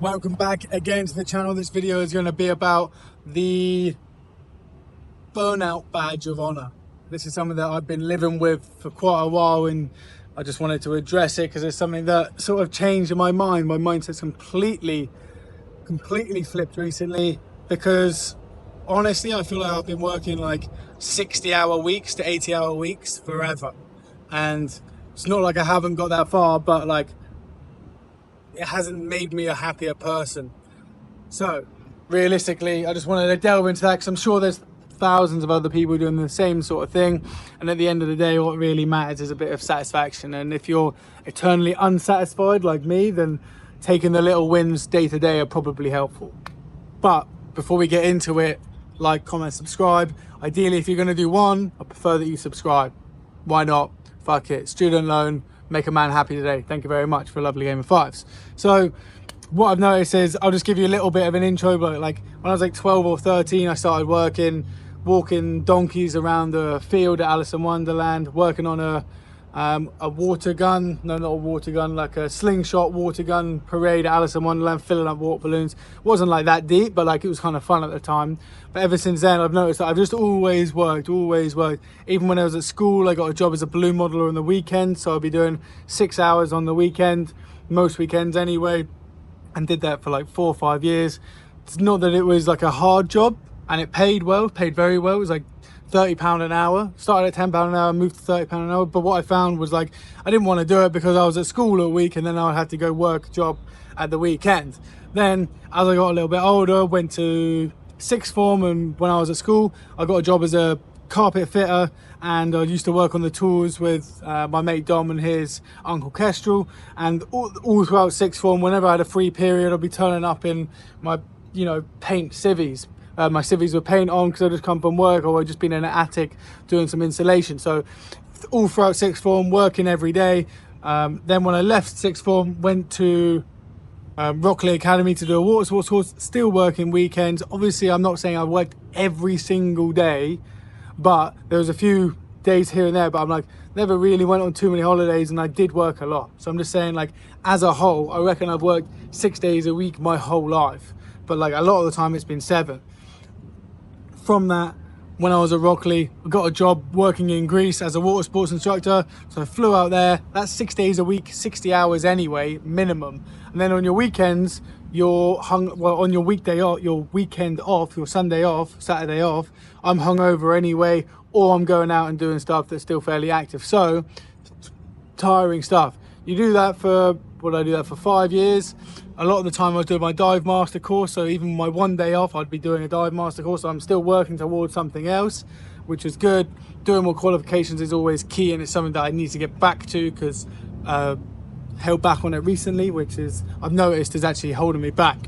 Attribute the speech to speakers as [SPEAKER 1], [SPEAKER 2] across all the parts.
[SPEAKER 1] Welcome back again to the channel. This video is going to be about the burnout badge of honor. This is something that I've been living with for quite a while, and I just wanted to address it because it's something that sort of changed in my mind. My mindset's completely flipped recently, because honestly I feel like I've been working like 60-hour weeks to 80-hour weeks forever, and it's not like I haven't got that far, but like it hasn't made me a happier person. So realistically, I just wanted to delve into that because I'm sure there's thousands of other people doing the same sort of thing, and at the end of the day what really matters is a bit of satisfaction. And if you're eternally unsatisfied like me, then taking the little wins day to day are probably helpful. But before we get into it, like, comment, subscribe. Ideally, if you're going to do one, I prefer that you subscribe. Why not? Fuck it. Student loan, make a man happy today. Thank you very much for a lovely game of fives. So what I've noticed is, I'll just give you a little bit of an intro, but like when I was like 12 or 13, I started walking donkeys around the field at Alice in Wonderland, working on a water gun, no, not a water gun, like a slingshot water gun parade at Alice in Wonderland, filling up water balloons. It wasn't like that deep, but like it was kind of fun at the time. But ever since then, I've noticed that I've just always worked. Even when I was at school, I got a job as a balloon modeler on the weekend, so I'll be doing 6 hours on the weekend, most weekends anyway, and did that for like 4 or 5 years. It's not that it was like a hard job, and it paid well, paid very well. It was like £30 an hour. Started at £10 an hour, moved to £30 an hour. But what I found was, like, I didn't want to do it because I was at school all week, and then I would have to go work a job at the weekend. Then as I got a little bit older, went to sixth form, and when I was at school I got a job as a carpet fitter, and I used to work on the tools with my mate Dom and his uncle Kestrel. And all throughout sixth form, whenever I had a free period, I'd be turning up in my paint civvies. My civvies were paint on because I just come from work, or I'd just been in an attic doing some insulation. So all throughout sixth form, working every day. Then when I left sixth form, went to Rockley Academy to do a water sports course, still working weekends. Obviously, I'm not saying I worked every single day, but there was a few days here and there, but I'm like, never really went on too many holidays, and I did work a lot. So I'm just saying, like, as a whole, I reckon I've worked 6 days a week my whole life, but like a lot of the time it's been 7. From that, when I was at Rockley, I got a job working in Greece as a water sports instructor. So I flew out there. That's 6 days a week, 60 hours anyway, minimum. And then on your weekends, on your weekday off, your weekend off, your Sunday off, Saturday off, I'm hungover anyway, or I'm going out and doing stuff that's still fairly active. So tiring stuff. You do that for, I do that for 5 years. A lot of the time I was doing my dive master course, so even my one day off I'd be doing a dive master course. So I'm still working towards something else, which is good. Doing more qualifications is always key, and it's something that I need to get back to, because held back on it recently, which is, I've noticed, is actually holding me back.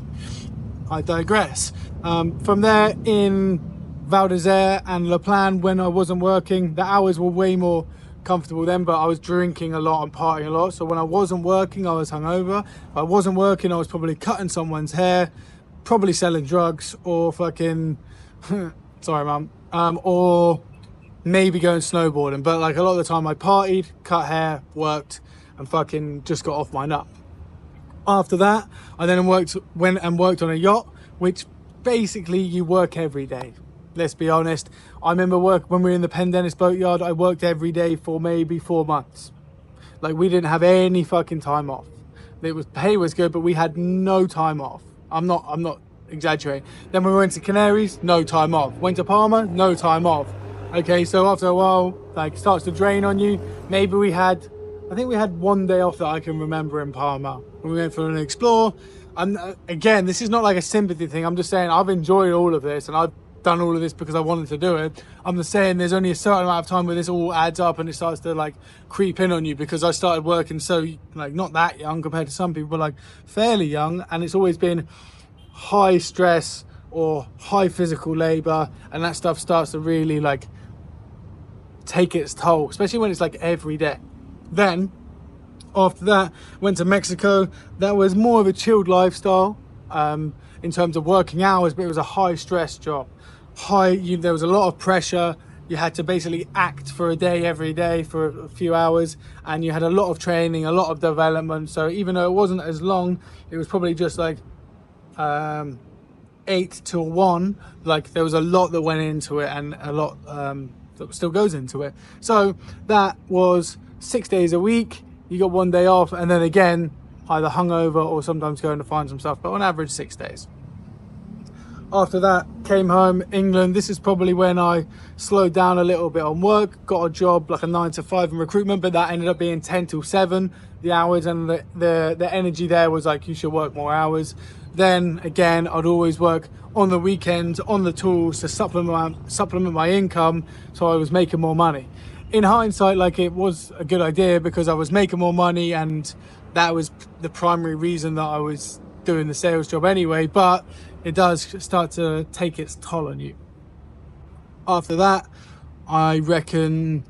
[SPEAKER 1] I digress. From there, in Val d'Isere and La Plan, when I wasn't working, the hours were way more comfortable then, but I was drinking a lot and partying a lot. So when I wasn't working, I was hungover. If I wasn't working, I was probably cutting someone's hair, probably selling drugs, or fucking sorry mum, or maybe going snowboarding. But like a lot of the time I partied, cut hair, worked, and fucking just got off my nut. After that, I then went and worked on a yacht, which basically you work every day. Let's be honest. I remember when we were in the Pendennis boatyard, I worked every day for maybe 4 months. Like, we didn't have any fucking time off. Pay was good, but we had no time off. I'm not exaggerating. Then we went to Canaries, no time off. Went to Palma, no time off. Okay, so after a while, like, it starts to drain on you. Maybe I think we had 1 day off that I can remember in Palma. We went for an explore. Again, this is not like a sympathy thing. I'm just saying I've enjoyed all of this, and I've done all of this because I wanted to do it. I'm just saying there's only a certain amount of time where this all adds up and it starts to like creep in on you, because I started working so, like, not that young compared to some people, but like fairly young, and it's always been high stress or high physical labor, and that stuff starts to really like take its toll, especially when it's like every day. Then after that, went to Mexico. That was more of a chilled lifestyle in terms of working hours, but it was a high stress job. There was a lot of pressure. You had to basically act for a day every day for a few hours, and you had a lot of training, a lot of development. So even though it wasn't as long, it was probably just like 8 till 1, like there was a lot that went into it, and a lot that still goes into it. So that was 6 days a week. You got 1 day off, and then again either hungover or sometimes going to find some stuff, but on average 6 days. After that, came home, England. This is probably when I slowed down a little bit on work, got a job like a 9 to 5 in recruitment, but that ended up being 10 till 7, the hours, and the energy there was like, you should work more hours. Then again, I'd always work on the weekends, on the tools to supplement my income, so I was making more money. In hindsight, like, it was a good idea because I was making more money, and that was the primary reason that I was doing the sales job anyway, but it does start to take its toll on you. After that, I reckon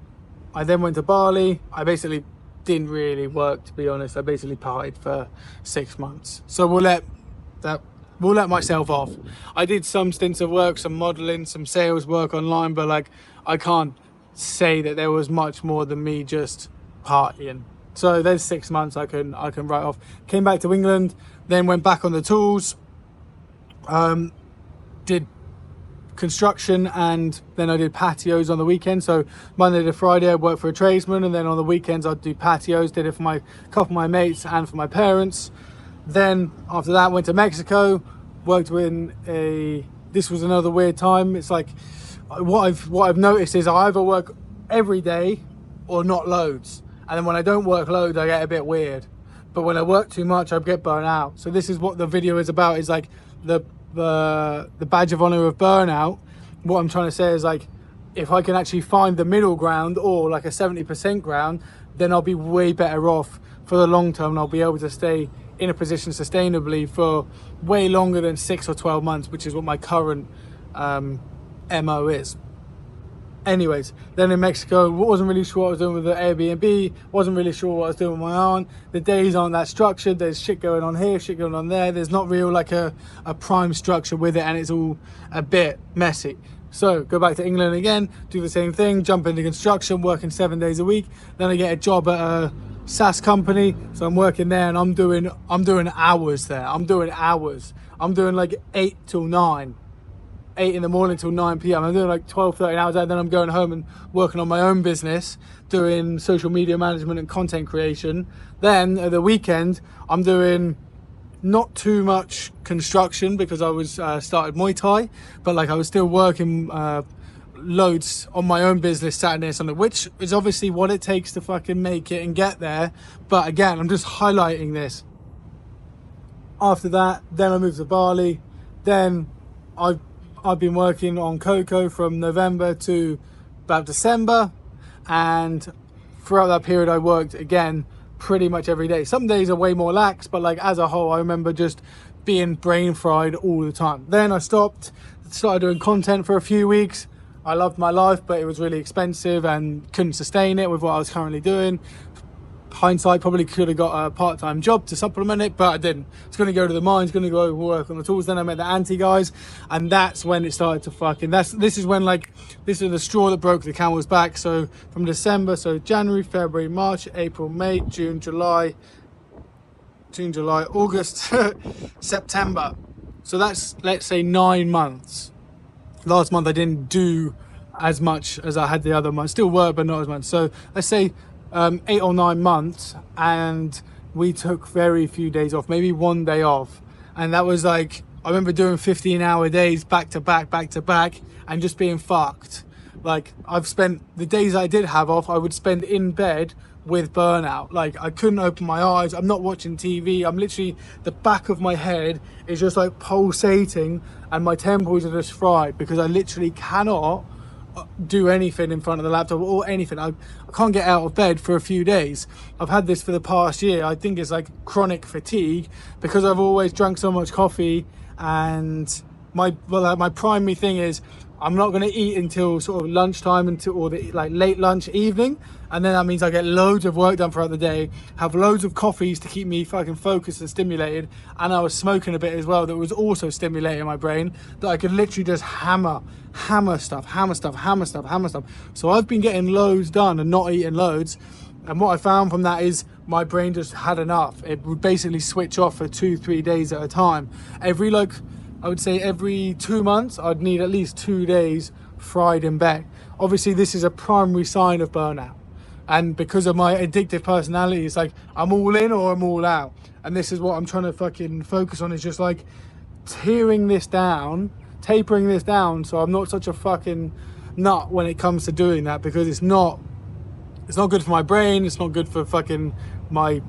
[SPEAKER 1] I then went to Bali. I basically didn't really work, to be honest. I basically partied for 6 months. So we'll let myself off. I did some stints of work, some modeling, some sales work online, but like, I can't say that there was much more than me just partying. So there's 6 months I can write off. Came back to England, then went back on the tools, did construction, and then I did patios on the weekend. So Monday to Friday I worked for a tradesman, and then on the weekends I'd do patios. Did it for my couple of my mates and for my parents. Then after that went to Mexico, worked in this was another weird time. It's like what I've noticed is I either work every day or not loads, and then when I don't work loads I get a bit weird, but when I work too much I get burnt out. So this is what the video is about, is like the badge of honor of burnout. What I'm trying to say is, like, if I can actually find the middle ground, or like a 70% ground, then I'll be way better off for the long term, and I'll be able to stay in a position sustainably for way longer than 6 or 12 months, which is what my current MO is. Anyways, then in Mexico, wasn't really sure what I was doing with the Airbnb, wasn't really sure what I was doing with my aunt. The days aren't that structured. There's shit going on here, shit going on there. There's not real like a prime structure with it, and it's all a bit messy. So go back to England again, do the same thing, jump into construction, working 7 days a week. Then I get a job at a SaaS company, so I'm working there, and I'm doing hours there. I'm doing like 8 till 9. 8 in the morning till 9 p.m. I'm doing like 12-13 hours there. Then I'm going home and working on my own business, doing social media management and content creation. Then at the weekend I'm doing not too much construction because I was started Muay Thai, but like I was still working loads on my own business Saturday and Sunday, which is obviously what it takes to fucking make it and get there. But again, I'm just highlighting this. After that, then I moved to Bali. Then I've been working on Coco from November to about December, and throughout that period I worked again pretty much every day. Some days are way more lax, but like as a whole I remember just being brain fried all the time. Then I started doing content for a few weeks. I loved my life, but it was really expensive and couldn't sustain it with what I was currently doing. Hindsight, probably could have got a part-time job to supplement it, but I didn't. It's going to go to the mines, going to go work on the tools. Then I met the anti guys, and that's when it started to fucking, this is when, like, this is the straw that broke the camel's back. So from December, so January, February, March, April, May, June, July, August, September. So that's, let's say, 9 months. Last month I didn't do as much as I had the other month. Still work, but not as much. So let's say 8 or 9 months, and we took very few days off, maybe 1 day off. And that was like, I remember doing 15-hour days back to back, and just being fucked. Like, I've spent the days I did have off, I would spend in bed with burnout. Like, I couldn't open my eyes, I'm not watching TV, I'm literally, the back of my head is just like pulsating, and my temples are just fried because I literally cannot do anything in front of the laptop or anything. I can't get out of bed for a few days. I've had this for the past year. I think it's like chronic fatigue because I've always drank so much coffee, and my primary thing is I'm not going to eat until sort of lunchtime, or the like late lunch evening, and then that means I get loads of work done throughout the day, have loads of coffees to keep me fucking focused and stimulated, and I was smoking a bit as well that was also stimulating my brain, that I could literally just hammer stuff. So I've been getting loads done and not eating loads, And what I found from that is my brain just had enough. It would basically switch off for 2-3 days at a time. Every, like, I would say every 2 months, I'd need at least 2 days fried in bed. Obviously, this is a primary sign of burnout. And because of my addictive personality, it's like I'm all in or I'm all out. And this is what I'm trying to fucking focus on, is just like tapering this down, so I'm not such a fucking nut when it comes to doing that, because it's not good for my brain, it's not good for fucking my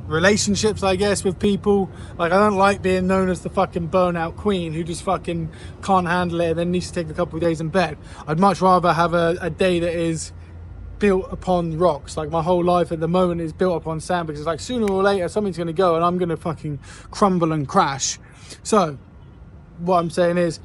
[SPEAKER 1] relationships, I guess, with people. Like, I don't like being known as the fucking burnout queen who just fucking can't handle it and then needs to take a couple of days in bed. I'd much rather have a day that is built upon rocks. Like, my whole life at the moment is built upon sand, because it's like sooner or later something's going to go and I'm going to fucking crumble and crash. So what I'm saying is,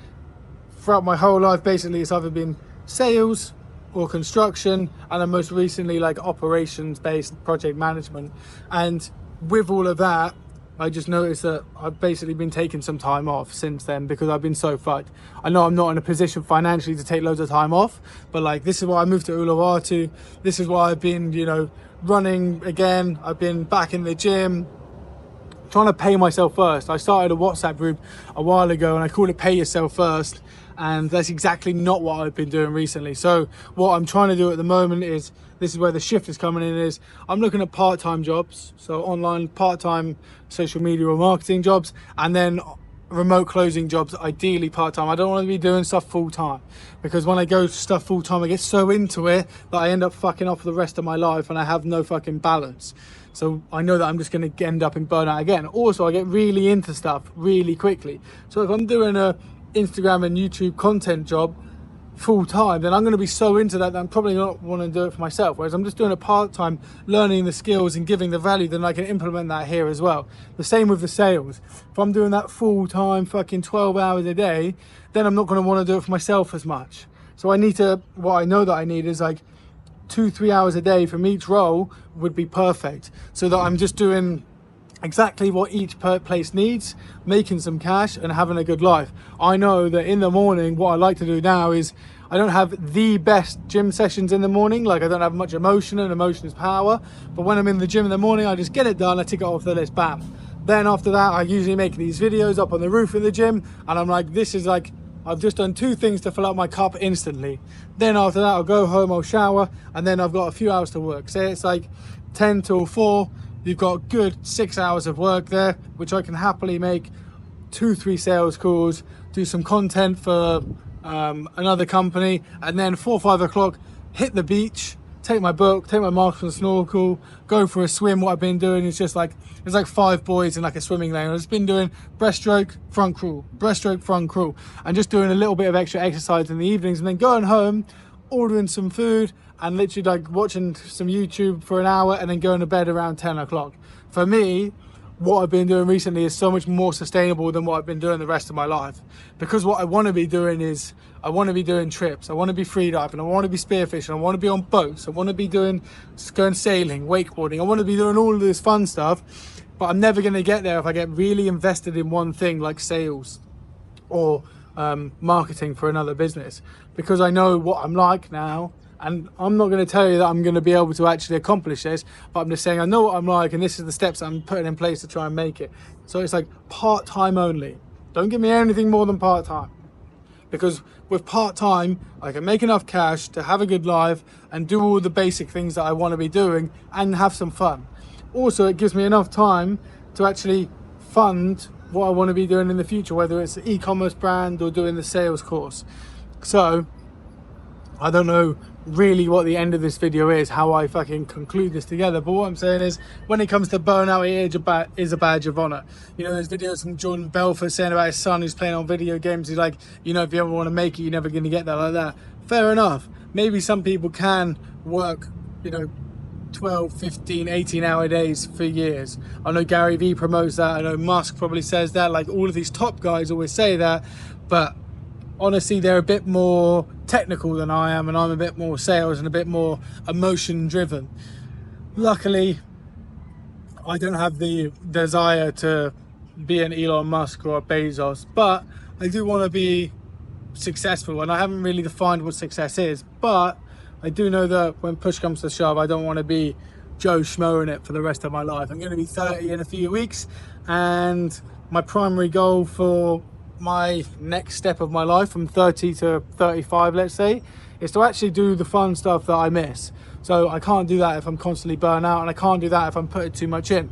[SPEAKER 1] throughout my whole life, basically, it's either been sales or construction, and then most recently like operations based project management. And with all of that, I just noticed that I've basically been taking some time off since then, because I've been so fucked. I know I'm not in a position financially to take loads of time off, but like, this is why I moved to Uluwatu. This is why I've been, you know, running again. I've been back in the gym, trying to pay myself first. I started a WhatsApp group a while ago and I called it Pay Yourself First. And that's exactly not what I've been doing recently. So what I'm trying to do at the moment is, this is where the shift is coming in, is I'm looking at part-time jobs. So online part-time social media or marketing jobs, and then remote closing jobs, ideally part-time. I don't want to be doing stuff full-time, because when I go to stuff full-time, I get so into it that I end up fucking off the rest of my life and I have no fucking balance. So I know that I'm just going to end up in burnout again. Also, I get really into stuff really quickly. So if I'm doing a Instagram and YouTube content job full time, then I'm going to be so into that I'm probably not want to do it for myself. Whereas I'm just doing it part time, learning the skills and giving the value, then I can implement that here as well. The same with the sales. If I'm doing that full time, fucking 12 hours a day, then I'm not going to want to do it for myself as much. So I need to, what I know that I need is like 2-3 hours a day from each role would be perfect, so that I'm just doing exactly what each place needs, making some cash and having a good life. I know that in the morning, what I like to do now is, I don't have the best gym sessions in the morning. Like, I don't have much emotion, and emotion is power. But when I'm in the gym in the morning, I just get it done, I tick it off the list, bam. Then after that, I usually make these videos up on the roof of the gym, and I'm like, this is like, I've just done 2 things to fill up my cup instantly. Then after that, I'll go home, I'll shower, and then I've got a few hours to work. Say it's like 10 till 4, you've got good 6 hours of work there, which I can happily make 2-3 sales calls, do some content for another company, and then 4-5 o'clock, hit the beach, take my book, take my mask and snorkel, go for a swim. What I've been doing is just like, it's like 5 boys in like a swimming lane. I've just been doing breaststroke, front crawl, breaststroke, front crawl, and just doing a little bit of extra exercise in the evenings, and then going home, ordering some food, and literally like watching some YouTube for an hour, and then going to bed around 10 o'clock. For me, what I've been doing recently is so much more sustainable than what I've been doing the rest of my life. Because what I want to be doing is, I want to be doing trips, I want to be free diving, I want to be spearfishing, I want to be on boats, I want to be going sailing, wakeboarding, I want to be doing all of this fun stuff. But I'm never going to get there if I get really invested in one thing, like sales or marketing for another business, because I know what I'm like now. And I'm not going to tell you that I'm going to be able to actually accomplish this, but I'm just saying I know what I'm like, and this is the steps I'm putting in place to try and make it. So it's like part-time only. Don't give me anything more than part-time, because with part-time I can make enough cash to have a good life and do all the basic things that I want to be doing and have some fun. Also, it gives me enough time to actually fund what I want to be doing in the future, whether it's the e-commerce brand or doing the sales course. So I don't know really what the end of this video is, how I fucking conclude this together, but what I'm saying is, when it comes to burnout, it is a badge of honor. You know, there's videos from Jordan Belfort saying about his son who's playing on video games. He's like, you know, if you ever want to make it, you're never going to get that like that. Fair enough. Maybe some people can work, you know, 12, 15, 18-hour days for years. I know Gary Vee promotes that. I know Musk probably says that. Like, all of these top guys always say that, but honestly, they're a bit more technical than I am, and I'm a bit more sales and a bit more emotion driven. Luckily, I don't have the desire to be an Elon Musk or a Bezos, but I do want to be successful, and I haven't really defined what success is. But I do know that when push comes to shove, I don't want to be Joe Schmo in it for the rest of my life. I'm going to be 30 in a few weeks, and my primary goal for my next step of my life from 30 to 35, let's say, is to actually do the fun stuff that I miss. So I can't do that if I'm constantly burnt out, and I can't do that if I'm putting too much in.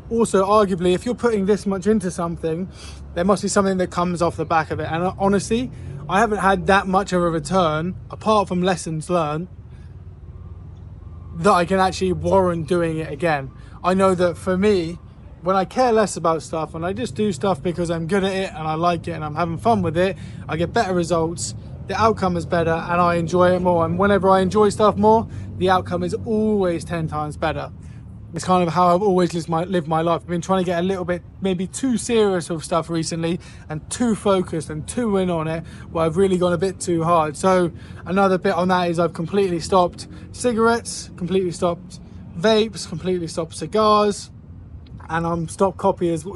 [SPEAKER 1] Also, arguably, if you're putting this much into something, there must be something that comes off the back of it. And honestly, I haven't had that much of a return, apart from lessons learned, that I can actually warrant doing it again. I know that for me, when I care less about stuff and I just do stuff because I'm good at it and I like it and I'm having fun with it, I get better results, the outcome is better, and I enjoy it more. And whenever I enjoy stuff more, the outcome is always 10 times better. It's kind of how I've always lived my life. I've been trying to get a little bit, maybe too serious with stuff recently, and too focused and too in on it, where I've really gone a bit too hard. So another bit on that is I've completely stopped cigarettes, completely stopped vapes, completely stopped cigars, and I'm stopped coffee as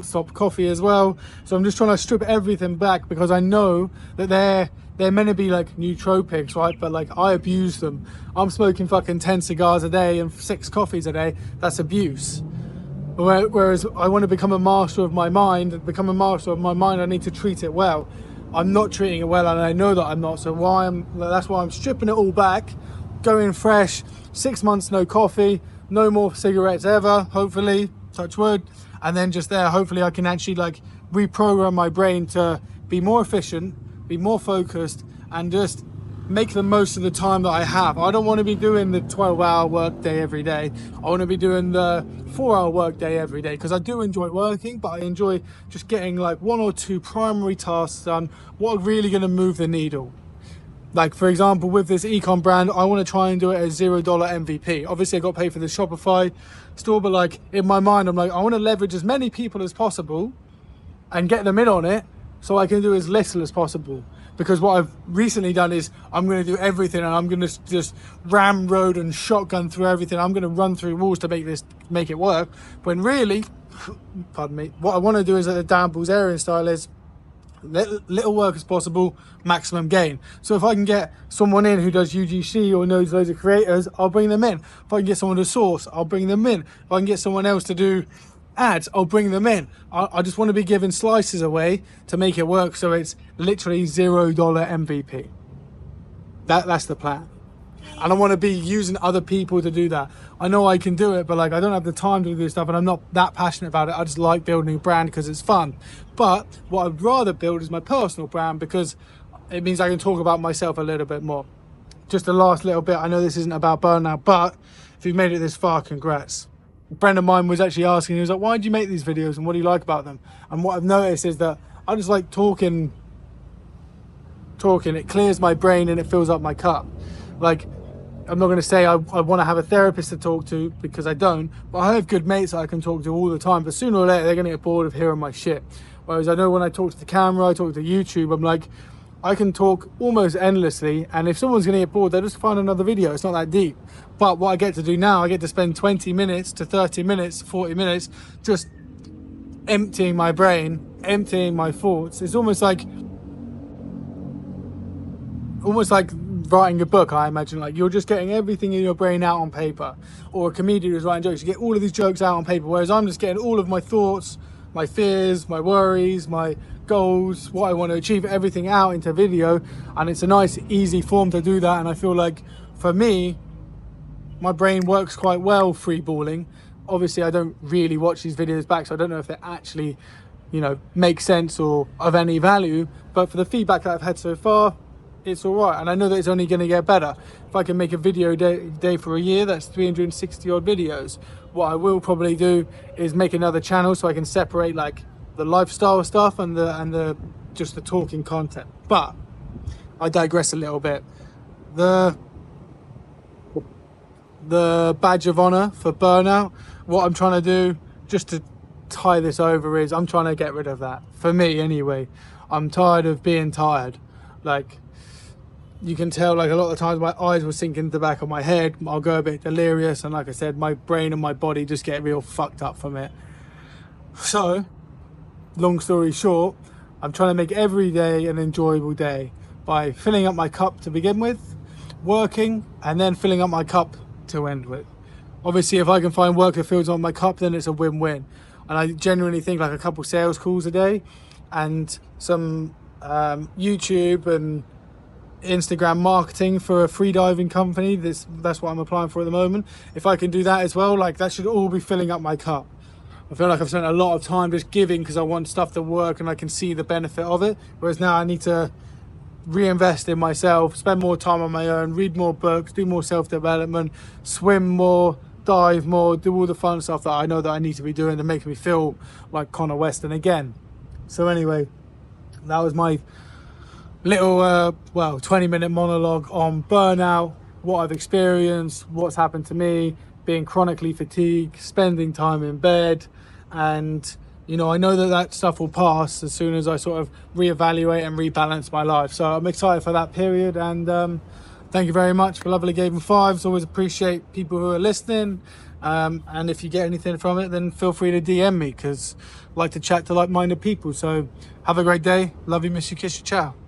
[SPEAKER 1] well. So I'm just trying to strip everything back, because I know that they're meant to be like nootropics, right? But like, I abuse them. I'm smoking fucking 10 cigars a day and 6 coffees a day. That's abuse. Whereas I want to become a master of my mind. I need to treat it well. I'm not treating it well, and I know that I'm not. So that's why I'm stripping it all back, going fresh. 6 months no coffee, no more cigarettes ever, hopefully, touch wood. And then just there, hopefully I can actually like reprogram my brain to be more efficient, be more focused, and just make the most of the time that I have. I don't want to be doing the 12-hour work day every day. I want to be doing the 4-hour work day every day, because I do enjoy working, but I enjoy just getting like 1 or 2 primary tasks done, what are really going to move the needle. Like, for example, with this ecom brand, I want to try and do it as $0 MVP. Obviously, I got paid for the Shopify store, but like in my mind, I'm like, I want to leverage as many people as possible and get them in on it, so I can do as little as possible. Because what I've recently done is I'm going to do everything, and I'm going to just ramrod and shotgun through everything. I'm going to run through walls to make it work. When really, pardon me, what I want to do is, at the Dan Bilzerian style, is little work as possible, maximum gain. So if I can get someone in who does UGC or knows loads of creators, I'll bring them in. If I can get someone to source, I'll bring them in. If I can get someone else to do ads, I'll bring them in. I just want to be giving slices away to make it work, so it's literally $0 MVP. That's the plan. And I want to be using other people to do that. I know I can do it, but like, I don't have the time to do this stuff, and I'm not that passionate about it. I just like building a brand because it's fun. But what I'd rather build is my personal brand, because it means I can talk about myself a little bit more. Just the last little bit, I know this isn't about burnout, but if you've made it this far, congrats. A friend of mine was actually asking, he was like, why do you make these videos and what do you like about them? And what I've noticed is that I just like talking. It clears my brain and it fills up my cup. Like, I'm not going to say I want to have a therapist to talk to, because I don't, but I have good mates that I can talk to all the time, but sooner or later they're going to get bored of hearing my shit. Whereas I know when I talk to the camera, I talk to YouTube, I'm like, I can talk almost endlessly, and if someone's going to get bored, they'll just find another video. It's not that deep. But what I get to do now, I get to spend 20 minutes to 30 minutes, 40 minutes just emptying my brain, emptying my thoughts. It's almost like writing a book, I imagine. Like, you're just getting everything in your brain out on paper. Or a comedian who's writing jokes, you get all of these jokes out on paper, whereas I'm just getting all of my thoughts, my fears, my worries, my goals, what I want to achieve, everything out into video. And it's a nice, easy form to do that. And I feel like, for me, my brain works quite well freeballing. Obviously, I don't really watch these videos back, so I don't know if they actually, make sense or of any value. But for the feedback that I've had so far, it's all right. And I know that it's only going to get better. If I can make a video day for a year, that's 360 odd videos. What I will probably do is make another channel so I can separate like the lifestyle stuff and the just the talking content. But I digress a little bit. The badge of honor for burnout, what I'm trying to do, just to tie this over, is I'm trying to get rid of that. For me anyway, I'm tired of being tired. Like, you can tell, like, a lot of the times my eyes will sink into the back of my head, I'll go a bit delirious, and like I said, my brain and my body just get real fucked up from it. So, long story short, I'm trying to make every day an enjoyable day by filling up my cup to begin with, working and then filling up my cup to end with. Obviously, if I can find work that fills up my cup, then it's a win-win. And I genuinely think like a couple sales calls a day and some YouTube and Instagram marketing for a free diving company, that's what I'm applying for at the moment. If I can do that as well, like that should all be filling up my cup. I feel like I've spent a lot of time just giving because I want stuff to work and I can see the benefit of it, whereas now I need to reinvest in myself, spend more time on my own, read more books, do more self-development, swim more, dive more, do all the fun stuff that I know that I need to be doing to make me feel like Connor Weston again. So anyway, that was my little 20-minute monologue on burnout, what I've experienced, what's happened to me, being chronically fatigued, spending time in bed, and you know, I know that stuff will pass as soon as I sort of reevaluate and rebalance my life. So I'm excited for that period, and thank you very much for lovely Game 5s. Always appreciate people who are listening, and if you get anything from it, then feel free to DM me, because I like to chat to like-minded people. So have a great day. Love you, miss you, kiss you, ciao.